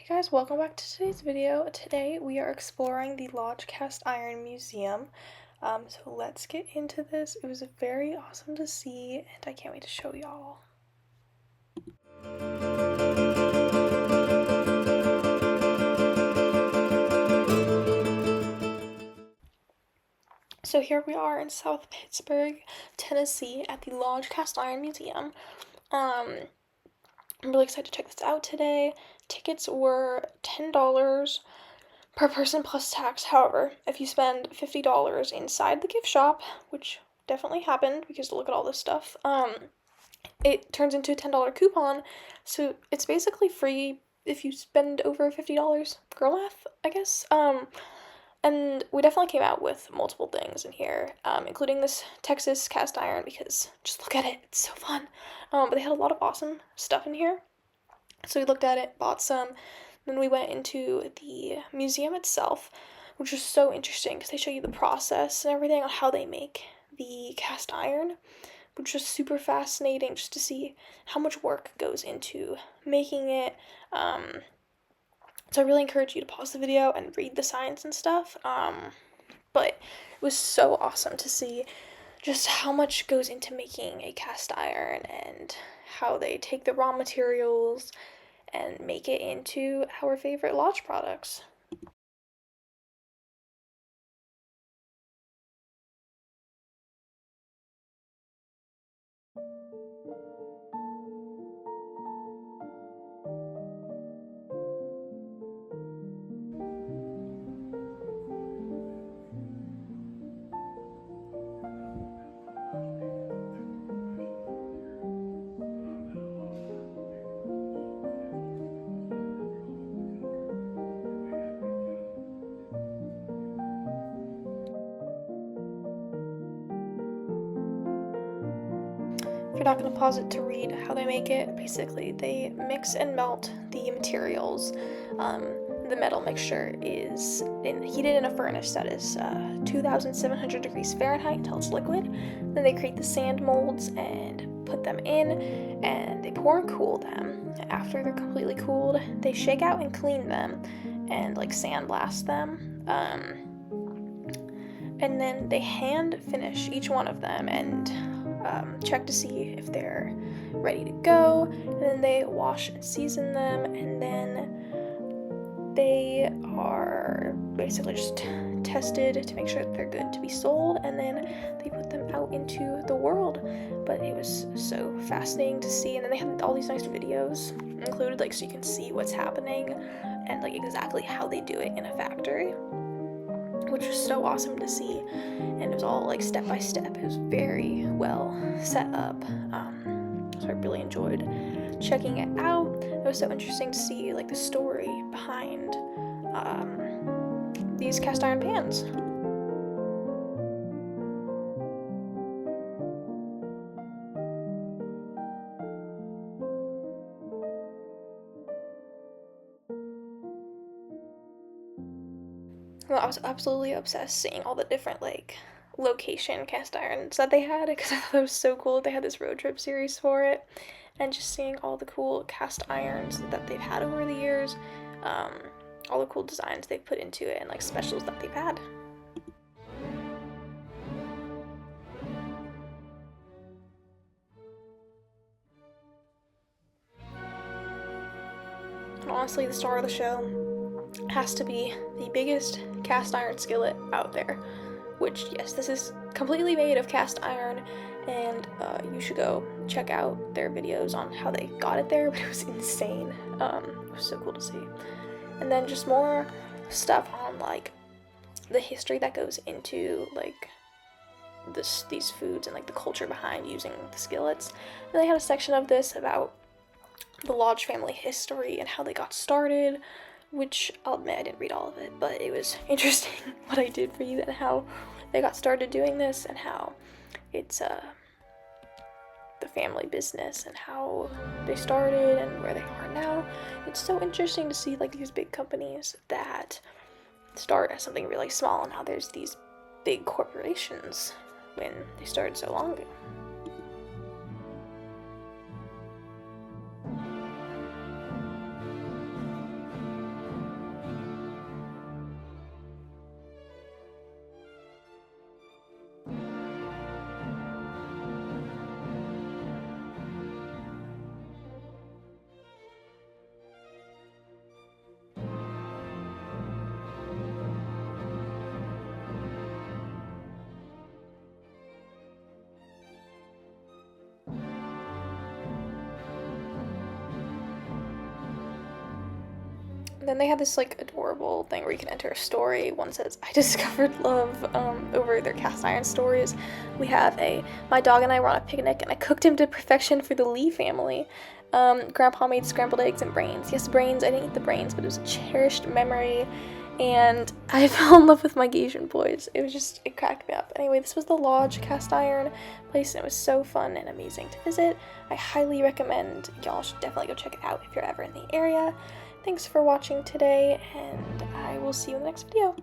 Hey guys, welcome back to today's video. Today we are exploring the Lodge Cast Iron Museum. So let's get into this. It was very awesome to see and I can't wait to show y'all. So here we are in South Pittsburgh, Tennessee at the Lodge Cast Iron Museum. I'm really excited to check this out today. Tickets were $10 per person plus tax. However, if you spend $50 inside the gift shop, which definitely happened because look at all this stuff, it turns into a $10 coupon, so it's basically free if you spend over $50. Girl math, I guess. And we definitely came out with multiple things in here, including this Texas cast iron because just look at it, it's so fun. But they had a lot of awesome stuff in here. So we looked at it, bought some, then we went into the museum itself, which was so interesting because they show you the process and everything on how they make the cast iron, which was super fascinating just to see how much work goes into making it. So I really encourage you to pause the video and read the science and stuff. But it was so awesome to see just how much goes into making a cast iron and how they take the raw materials and make it into our favorite Lodge products. If you're not going to pause it to read how they make it, basically they mix and melt the materials. The metal mixture is heated in a furnace that is 2,700 degrees Fahrenheit until it's liquid. Then they create the sand molds and put them in, and they pour and cool them. After they're completely cooled, they shake out and clean them and like sandblast them. And then they hand finish each one of them and check to see if they're ready to go, and then they wash and season them, and then they are basically just tested to make sure that they're good to be sold, and then they put them out into the world. But it was so fascinating to see, and then they had all these nice videos included, like, so you can see what's happening and like exactly how they do it in a factory, which was so awesome to see. And it was all like step by step. It was very well set up. So I really enjoyed checking it out. It was so interesting to see like the story behind these cast iron pans. Well, I was absolutely obsessed seeing all the different like location cast irons that they had because I thought it was so cool. They had this road trip series for it, and just seeing all the cool cast irons that they've had over the years, all the cool designs they've put into it, and like specials that they've had. And honestly, the star of the show has to be the biggest cast iron skillet out there, which, yes, this is completely made of cast iron, and you should go check out their videos on how they got it there, but it was insane. It was so cool to see. And then just more stuff on like the history that goes into like these foods and like the culture behind using the skillets. And they had a section of this about the Lodge family history and how they got started, which I'll admit I didn't read all of it, but it was interesting what I did read and how they got started doing this and how it's the family business and how they started and where they are now. It's so interesting to see like these big companies that start as something really small and how there's these big corporations when they started so long ago. And then they have this like adorable thing where you can enter a story. One says, "I discovered love over their cast iron stories." We have my dog and I were on a picnic and I cooked him to perfection for the Lee family. Grandpa made scrambled eggs and brains. Yes, brains. I didn't eat the brains, but it was a cherished memory. And I fell in love with my Gasian boys. It cracked me up. Anyway, this was the Lodge cast iron place, and it was so fun and amazing to visit. I highly recommend y'all should definitely go check it out if you're ever in the area. Thanks for watching today, and I will see you in the next video.